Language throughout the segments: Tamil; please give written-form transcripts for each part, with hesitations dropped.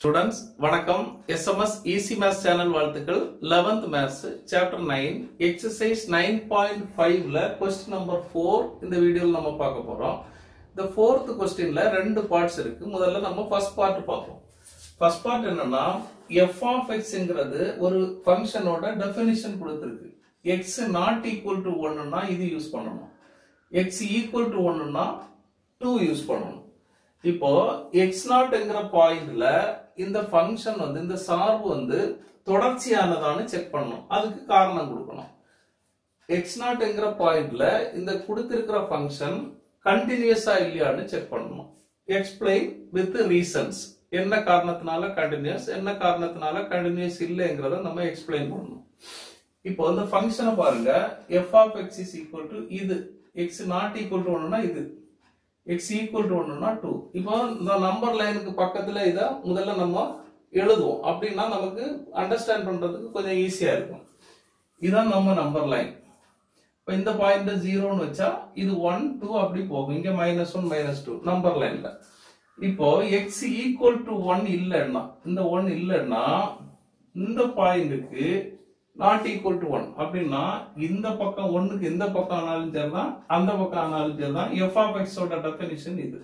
Students, வணக்கம். SMS Easy Maths channel வாழ்த்துக்கள். 11th Maths Chapter 9 Exercise 9.5ல question number 4 இந்த வீடியோல நம்ம பார்க்க போறோம். இந்த 4th questionல ரெண்டு பார்ட்ஸ் இருக்கு. முதல்ல நம்ம first part பார்ப்போம். First part என்னன்னா f of xங்கிறது ஒரு ஃபங்க்ஷனோட டெஃபினிஷன் கொடுத்திருக்கு. x not equal to 1 னா இது யூஸ் பண்ணனும். x equal to 1 னா 2 யூஸ் பண்ணனும். இப்போ x0 என்கிற பாயிண்ட்ல இந்த ஃபங்க்ஷன் இந்த சார்பு தொடர்ச்சியானதான்னு செக் பண்ணணும். அதுக்கு காரணம் கொடுக்கணும். x0 என்கிற பாயிண்ட்ல இந்த கொடுத்திருக்கிற ஃபங்க்ஷன் கண்டினியூஸா இல்லையான்னு செக் பண்ணணும். Explain with reasons. என்ன காரணத்தினால கண்டினியூஸ், என்ன காரணத்தினால கண்டினியூஸ் இல்லைங்கிறத நம்ம எக்ஸ்பிளைன் பண்ணணும். இப்போ இந்த ஃபங்க்ஷனை பாருங்க. f of x is equal to இது, x not equal to 1 னா இது, x equal to 1 னா 2. இப்போ இந்த நம்பர் லைனுக்கு பக்கத்துல இத முதல்ல நம்ம எழுதுவோம். அப்படின்னா நமக்கு அண்டர்ஸ்டாண்ட் பண்றதுக்கு கொஞ்சம் ஈஸியா இருக்கும். இதான் நம்ம நம்பர் லைன். இப்போ இந்த பாயிண்ட் 0 ன்னு வச்சா இது 1 2 அப்படி போகும். இங்க -1 -2 நம்பர் லைன்ல. இப்போ x equal to 1 இல்லன்னா, இந்த 1 இல்லன்னா இந்த பாயிண்ட்க்கு not equal to 1 அப்படின்னா இந்த பக்கம் 1க்கு இந்த பக்கம் ஆனாலும் சரிதான், அந்த பக்கம் ஆனாலும் சரிதான். f of x ஓட டெஃபினிஷன் இது.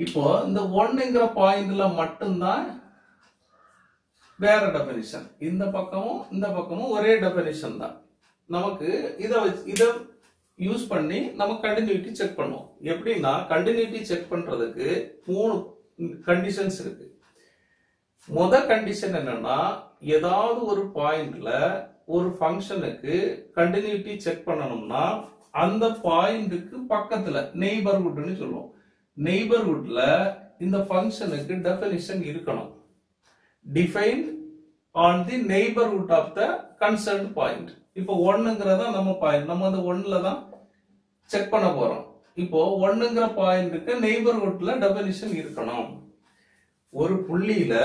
இப்போ இந்த 1ங்கிற பாயிண்ட்ல மட்டும்தான் வேற டெஃபினிஷன். இந்த பக்கமும் ஒரே டெஃபினிஷன் தான். நமக்கு இத யூஸ் பண்ணி நம்ம கண்டினியூட்டி செக் பண்ணுவோம். எப்படின்னா கண்டினியூட்டி செக் பண்றதுக்கு 3 கண்டிஷன்ஸ் இருக்கு. முதல் கண்டிஷன் என்னன்னா, ஏதாவது ஒரு பாயிண்ட்ல ஒரு ஃபங்க்ஷனுக்கு கண்டினியூட்டி செக் பண்ணணும்னா அந்த பாயிண்ட்க்கு பக்கத்துல நெய்பர்ஹுட்னு சொல்லுவோம். நெய்பர்ஹுட்ல இந்த ஃபங்க்ஷனுக்கு டெஃபினிஷன் இருக்கணும். Defined on the neighbourhood of the concerned point. இப்போ 1ங்கறத நம்ம பாயிண்ட், நம்ம அந்த 1ல தான் செக் பண்ண போறோம். இப்போ 1ங்கற பாயிண்ட்க்கு நெய்பர்ஹுட்ல டெஃபினிஷன் இருக்கணும். ஒரு புள்ளியில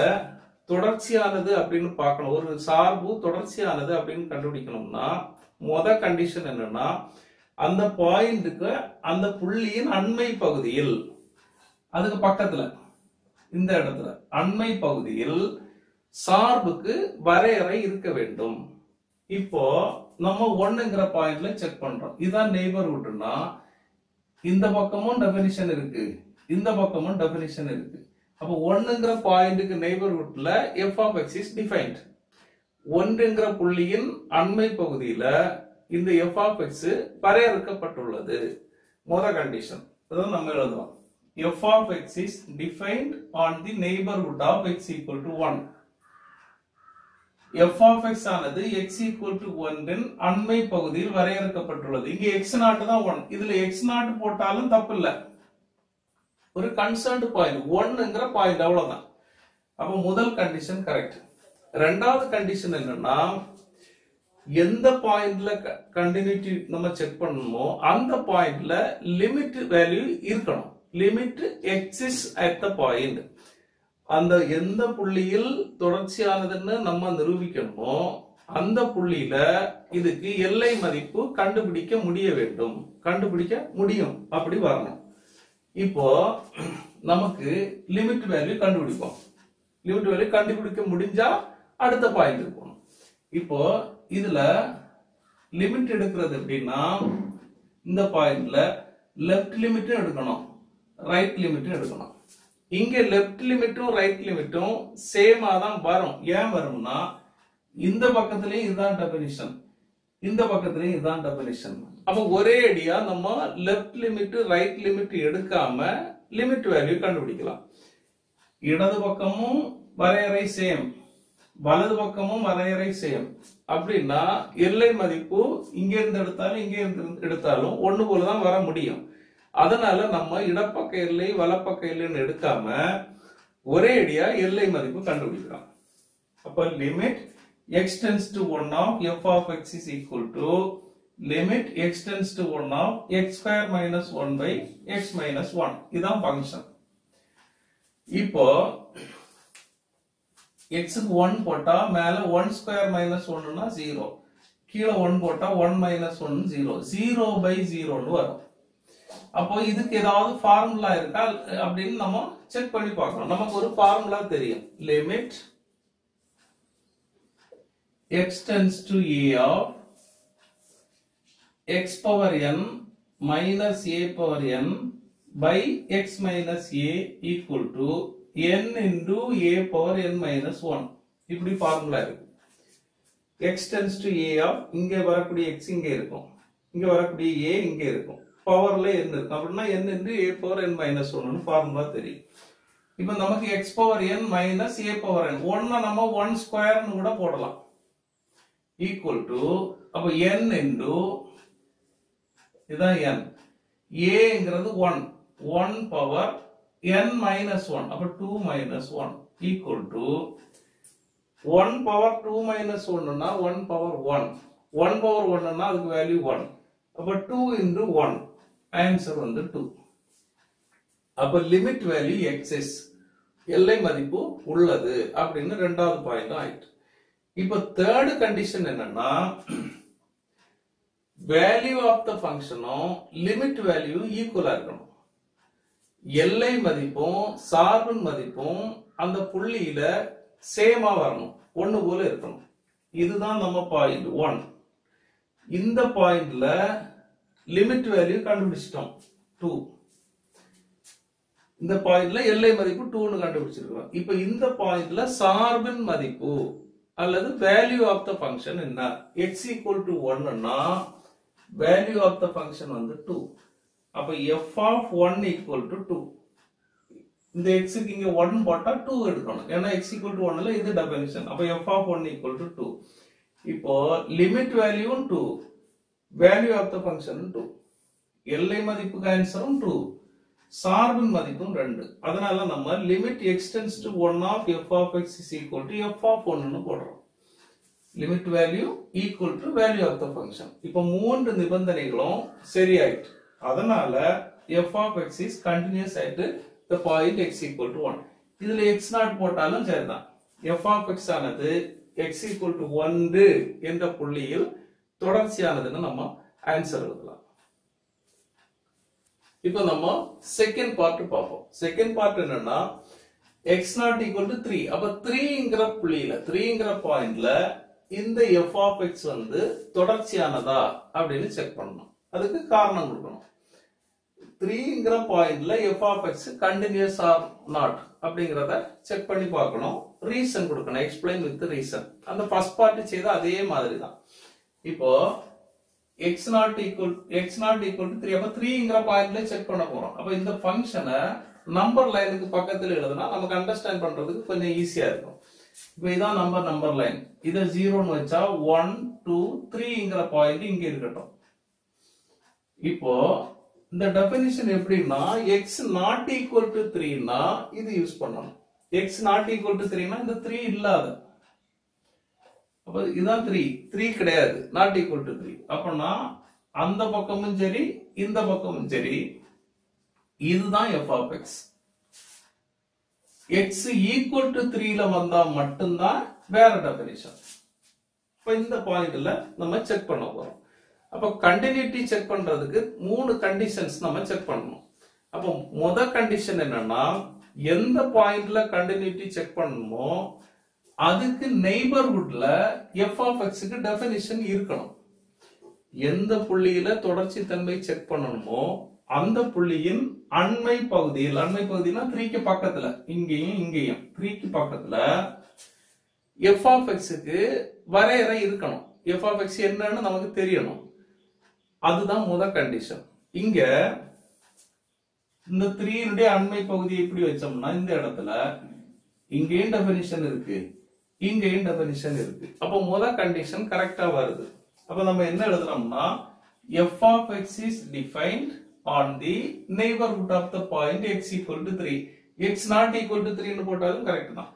தொடர்ச்சியானது அப்படின்னு பார்க்கணும். ஒரு சார்பு தொடர்ச்சியானது அப்படின்னு கண்டுபிடிக்கணும்னா முத கண்டிஷன் என்னன்னா, அந்த பாயிண்ட்க்கு அந்த புள்ளியின் அண்மை பகுதியில், அதுக்கு பக்கத்துல இந்த இடத்துல அண்மை பகுதியில் சார்புக்கு வரையறை இருக்க வேண்டும். இப்போ நம்ம 1ங்கிற பாயிண்ட்ல செக் பண்றோம். இதான் நெய்பர்ஹுட்னா இந்த பக்கமும் டெஃபினிஷன் இருக்கு, இந்த பக்கமும் டெஃபினிஷன் இருக்கு. அப்ப 1ங்கிற பாயிண்ட்க்கு நெய்பர்ஹுட்ல f of x is defined. 1ங்கிற புள்ளியின் அண்மை பகுதியில இந்த f of x வரையறுக்கப்பட்டுள்ளது. முதல் கண்டிஷன் அத நம்ம எழுதுறோம். f of x is defined on the neighborhood of x equal to 1. f of x ஆனது x equal to 1 இன் அண்மை பகுதியில் வரையறுக்கப்பட்டுள்ளது. இங்க x0 தான் 1. இதுல x0 போட்டாலும் தப்பு இல்ல. ஒரு கன்சர்ன்ட் பாயிண்ட் 1ங்கிற பாயிண்ட் அவ்வளவுதான். அப்ப முதல் கண்டிஷன் கரெக்ட். இரண்டாவது கண்டிஷன் என்னன்னா, எந்த பாயிண்ட்ல கண்டினியூட்டி நம்ம செக் பண்ணணுமோ அந்த பாயிண்ட்ல லிமிட் வேல்யூ இருக்கணும். Limit exist at the point. அந்த எந்த புள்ளியில் தொடர்ச்சியானதுன்னு நம்ம நிரூபிக்கணுமோ அந்த புள்ளியில இதுக்கு எல்லை மதிப்பு கண்டுபிடிக்க முடியும். அப்படி வரணும். இப்போ நமக்கு லிமிட் வேல்யூ கண்டுபிடிப்போம். லிமிட் வேல்யூ கண்டுபிடிக்க முடிஞ்சா அடுத்த பாயிண்ட் போகணும். இப்போ இதுல லிமிட் எடுக்கிறது எப்படின்னா, இந்த பாயிண்ட்ல லெஃப்ட் லிமிட் எடுக்கணும், ரைட் லிமிட் எடுக்கணும். இங்க லெஃப்ட் லிமிட்டும் ரைட் லிமிட்டும் சேமா தான் வரும். ஏன் வரும்னா, இந்த பக்கத்துலயும் இதுதான் டெஃபினிஷன், இந்த பக்கத்துலயும் இதுதான் டெஃபினிஷன். அப்ப ஒரே அடியா நம்ம லெஃப்ட் லிமிட் ரைட் லிமிட் எடுக்காம லிமிட் வேல்யூ கண்டுபிடிக்கலாம். இடது பக்கமும் வரையறை சேம், வலது பக்கமும் வரையறை சேம். அப்படின்னா எல்லை மதிப்பு இங்க இருந்து எடுத்தாலும் இங்க இருந்து எடுத்தாலும் ஒண்ணு போலதான் வர முடியும். அதனால நம்ம இடப்பக்க எல்லை வலப்பக்க எல்லைன்னு எடுக்காம ஒரே அடியா எல்லை மதிப்பு கண்டுபிடிக்கிறோம். அப்ப limit x tends to 1 of f of x is equal to limit x tends to 1 of x square minus 1 by x minus 1. இதான் ஃபங்க்ஷன். இப்போ x க்கு 1 போட்டா மேல 1 square minus 1 னா 0, கீழ 1 போட்டா 1 minus 1 0, 0 by 0 ன்னு வரும். அப்போ இதுக்கு ஏதாவது ஃபார்முலா இருக்கா அப்படின்னு நம்ம செக் பண்ணி பார்க்கணும். நமக்கு ஒரு ஃபார்முலா தெரியும். Limit x tends to a of x power n minus a power n by x minus a equal to n into a power n minus 1. இப்படி ஃபார்முலா இருக்கு. x tends to a of இங்க வரக்கூடிய x இங்க இருக்கும், இங்க வரக்கூடிய a இங்க இருக்கும், பவர்ல n இருக்கு. அப்படின்னா n into a power n minus 1 னு ஃபார்முலா தெரியும். இப்போ நமக்கு x power n minus a power n 1 நம்ம 1 ஸ்கொயர் னு கூட போடலாம். equal to அப்ப n into இதான் n, a ங்கிறது 1, 1 பவர் n minus 1, அப்ப 2 minus 1 equal to 1 power 2 minus 1 னா 1 power 1, 1 power 1 னா அதுக்கு வேல்யூ 1, அப்ப 2 into 1, ஆன்சர் வந்து 2. அப்ப லிமிட் வேல்யூ எக்ஸிஸ்ட், எல்லை மதிப்பு உள்ளது அப்படின்னு இரண்டாவது பாயிண்ட் ஆயிட்டு. இப்போ தேர்ட் கண்டிஷன் என்னன்னா வேல்யூ ஆஃப் த ஃபங்க்ஷனும் லிமிட் வேல்யூ ஈக்குவலா இருக்கணும். எல்லை மதிப்பும் சார்பின் மதிப்பும் அந்த புள்ளியில சேமா வரணும், ஒண்ணு போல இருக்கணும். இதுதான் நம்ம பாயிண்ட் 1. இந்த பாயிண்ட்ல லிமிட் வேல்யூ கண்டுபிடிச்சிட்டோம் 2. இந்த பாயிண்ட்ல எல்லை மதிப்பு 2 னு கண்டுபிடிச்சிருக்கோம். இப்போ இந்த பாயிண்ட்ல சார்பின் மதிப்பு அல்லது வேல்யூ ஆஃப் த ஃபங்க்ஷன் என்ன? x equal to 1 னா வேல்யூ ஆஃப் த ஃபங்க்ஷன் வந்து 2. அப்ப f of 1 equal to 2. இந்த x க்கு இங்க 1 போட்டா 2 எடுக்கணும். ஏன்னா x equal to 1 ல இது டெஃபினிஷன். அப்ப f of 1 equal to 2. இப்போ limit value 2, value of the function 2. எல்லை மதிப்புக்கு ஆன்சரும் 2, சார்பின் மதிப்பும் 2. அதனால நம்ம limit x tends to 1 of f of x is equal to f of 1 னு போடுறோம். Limit value equal to value of the function. இப்போ மூன்று நிபந்தனைகளும் சரியாயிட்டு. அதனால f of x is continuous at the point x equal to 1. இதுல x0 போட்டாலும் சரிதான். f of x ஆனது x equal to 1 என்ற புள்ளியில் தொடர்ச்சியானதுன்னு நம்ம ஆன்சர் எழுதலாம். இப்போ நம்ம செகண்ட் பார்ட் பார்ப்போம். செகண்ட் பார்ட் என்னன்னா x0 equal to 3. அப்ப 3ங்கிற புள்ளியில 3ங்கிற பாயிண்ட்ல இந்த f of x வந்து தொடர்ச்சியானதா அப்படின்னு செக் பண்ணணும். அதுக்கு காரணம் கொடுக்கணும். 3ங்கிற பாயிண்ட்ல f of x continuous or not அப்படிங்கறத செக் பண்ணி பார்க்கணும். ரீசன் கொடுக்கணும், எக்ஸ்பிளைன் வித் ரீசன். அந்த ஃபர்ஸ்ட் பார்ட் செய்த அதே மாதிரி தான். இப்போ x0 equal to 3. அப்ப 3ங்கிற பாயிண்ட்ல செக் பண்ண போறோம். அப்ப இந்த ஃபங்க்ஷனை நம்பர் லைனுக்கு பக்கத்துல எழுதுனா நமக்கு அண்டர்ஸ்டாண்ட் பண்றதுக்கு கொஞ்சம் ஈஸியா இருக்கும். இப்போ இதான் நம்பர் லைன். இத 0 னு வச்சா 1 2 3ங்கிற பாயிண்ட் இங்க இருக்கட்டும். இப்போ இந்த டெஃபினிஷன் எப்படின்னா x not equal to 3 னா இது யூஸ் பண்ணணும். x not equal to 3 னா இந்த 3 இல்லாத, அப்ப இதான் 3 கிடையாது, not equal to 3. அப்பனா அந்த பக்கமும் சரி இந்த பக்கமும் சரி இதுதான் f of x. x equal to 3 ல வந்தா மட்டும்தான் வேற டெஃபினிஷன். இப்ப இந்த பாயிண்ட்ல நம்ம செக் பண்ண போறோம். அப்ப கண்டினியூட்டி செக் பண்றதுக்கு மூணு கண்டிஷன்ஸ் நம்ம செக் பண்ணணும். அப்ப முதல் கண்டிஷன் என்னன்னா எந்த பாயிண்ட்ல கண்டினியூட்டி செக் பண்ணணுமோ அதுக்கு நெய்பர்ஹுட்ல f of x க்கு டெஃபினிஷன் இருக்கணும். எந்த புள்ளியில தொடர்ச்சி தன்மை செக் பண்ணணுமோ அந்த புள்ளியின் அண்மை பகுதியில், அண்மை பகுதினா 3 க்கு பக்கத்துல, இங்கேயும் இங்கேயும் 3 க்கு பக்கத்துல f of x க்கு வரையறை இருக்கணும். f of x என்னன்னு நமக்கு தெரியணும். அதுதான் முதல் கண்டிஷன். இங்க இந்த 3 னுடைய அண்மை பகுதி எப்படி வச்சோம்னா இந்த இடத்துல இங்கேயும் டெஃபினிஷன் இருக்கு, இங்கேயும் டெஃபினிஷன் இருக்கு. அப்ப முதல் கண்டிஷன் கரெக்டா வருது. அப்ப நம்ம என்ன எழுதுறோம்னா f of x is defined on the neighborhood of the point x equal to 3. x not equal to 3 னு போட்டாலும் கரெக்ட் தான்.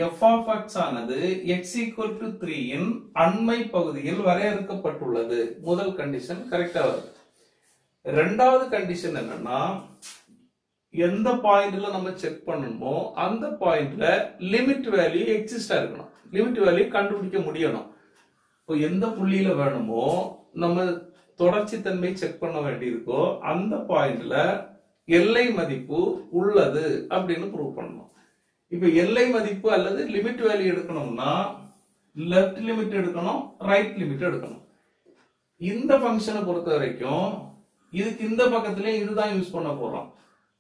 f of x ஆனது x equal to 3 இன் அண்மை பகுதியில் வரையறுக்கப்பட்டுள்ளது. முதல் கண்டிஷன் கரெக்டா வருது. இரண்டாவது கண்டிஷன் என்னன்னா எந்த பாயிண்ட்ல நம்ம செக் பண்ணணுமோ அந்த பாயிண்ட்ல லிமிட் வேல்யூ எக்ஸிஸ்டா இருக்கணும். லிமிட் வேல்யூ கண்டுபிடிக்க முடியணும். இப்போ எந்த புள்ளியில வேணுமோ நம்ம தொடர்ச்சி தன்மை செக் பண்ண வேண்டியிருக்கோ அந்த பாயிண்ட்ல எல்லை மதிப்பு உள்ளது அப்படின்னு ப்ரூவ் பண்ணணும். இப்ப எல்லை மதிப்பு அல்லது லிமிட் வேல்யூ எடுக்கணும்னா லெஃப்ட் லிமிட் எடுக்கணும், ரைட் லிமிட் எடுக்கணும். இந்த ஃபங்க்ஷனை பொறுத்த வரைக்கும் இதுக்கு இந்த பக்கத்திலயும் இதுதான் யூஸ் பண்ண போறோம்,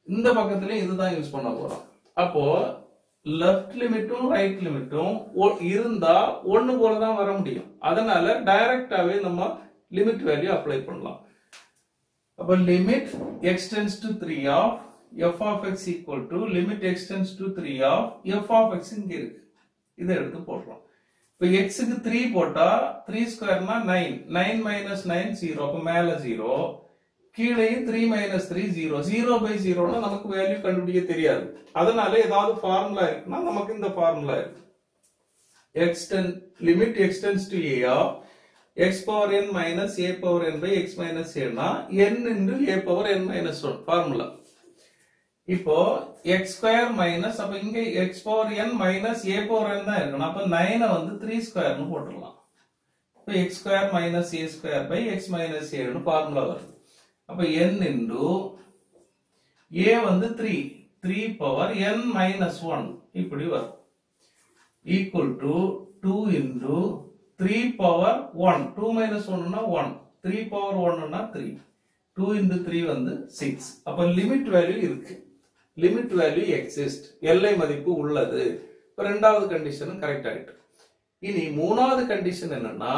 இந்த பக்கத்திலயும் இதுதான் யூஸ் பண்ண போறோம். அப்போ லெஃப்ட் லிமிட்டும் ரைட் லிமிட்டும் இருந்தா ஒன்னு போலதான் வர முடியும். அதனால டைரக்டாவே நம்ம லிமிட் வேல்யூ அப்ளை பண்ணலாம். அப்ப limit x tends to 3 of f of x equal to limit x tends to 3 of f of x இங்க இருக்கு, இதை எடுத்து போடுறோம். இப்ப x க்கு 3 போட்டா 3 ஸ்கொயர்னா 9, 9 minus 9 0, அப்ப மேல 0, கீழே 3 minus 3 0, 0 by 0 னா நமக்கு வேல்யூ கண்டுபிடிக்க தெரியாது. அதனால ஏதாவது ஃபார்முலா இருக்குன்னா நமக்கு இந்த ஃபார்முலா இருக்கு. limit x tends to a of x power n minus a power n by x minus a னா n into a power n minus 1 formula. இப்போ x ஸ்கொயர் மைனஸ், அப்ப இங்க x power n minus a power n தான் இருக்கணும். அப்ப 9 வந்து 3 ஸ்கொயர்னு போட்டுடலாம். இப்ப x square minus a square by x minus a னு ஃபார்முலா வருது. அப்ப n into a வந்து 3 power n minus 1 இப்படி வரும், equal to 2 into 3 power 1, 2 minus 1 னா 1, 3 power 1 னா 3, 2 into 3 வந்து 6. அப்ப லிமிட் வேல்யூ இருக்கு, லிமிட் வேல்யூ எக்ஸிஸ்ட், எல்லை மதிப்பு உள்ளது. இப்ப ரெண்டாவது கண்டிஷன் கரெக்ட் ஆயிட்டு. இனி மூணாவது கண்டிஷன் என்னன்னா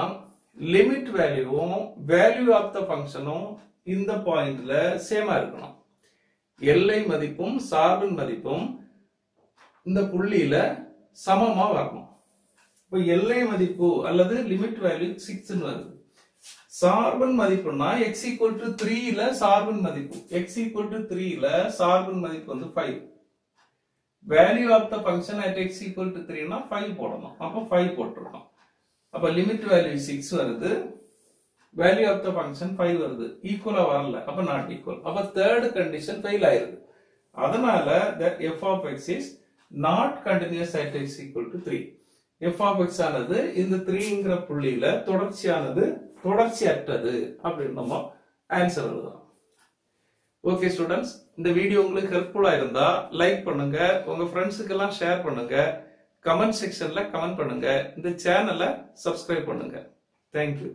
லிமிட் வேல்யூவும் வேல்யூ ஆஃப் த ஃபங்க்ஷனும் இந்த பாயிண்ட்ல சேமா இருக்கணும். எல்லை மதிப்பும் சார்பின் மதிப்பும் இந்த புள்ளியில சமமா வரணும். இப்ப எல்லை மதிப்பு அல்லது லிமிட் வேல்யூ 6 ன்னு வருது. சார்பின் மதிப்புனா x equal to 3 ல சார்பின் மதிப்பு, x equal to 3 ல சார்பின் மதிப்பு வந்து 5. Value of the function at x equal to 3 னா 5 போடணும். அப்ப 5 போட்டுறோம். அப்ப லிமிட் வேல்யூ 6 வருது, வேல்யூ ஆஃப் த ஃபங்க்ஷன் 5 வருது, ஈக்குவலா வரல, அப்ப நாட் ஈக்குவல். அப்ப தேர்ட் கண்டிஷன் ஃபெயில் ஆயிருது. அதனால that f of x is not continuous at x equal to 3. f of x ஆனது இந்த 3ங்கிற புள்ளியில தொடர்ச்சியானது, தொடர்ச்சியற்றது அப்படின்னு நம்ம ஆன்சர் எழுதலாம். ஓகே ஸ்டூடெண்ட்ஸ், இந்த வீடியோ உங்களுக்கு ஹெல்ப்ஃபுல்லா இருந்தா லைக் பண்ணுங்க, உங்க ஃப்ரெண்ட்ஸுக்கு எல்லாம் ஷேர் பண்ணுங்க, கமெண்ட் செக்ஷன்ல கமெண்ட் பண்ணுங்க, இந்த சேனலை சப்ஸ்கிரைப் பண்ணுங்க. தேங்க்யூ.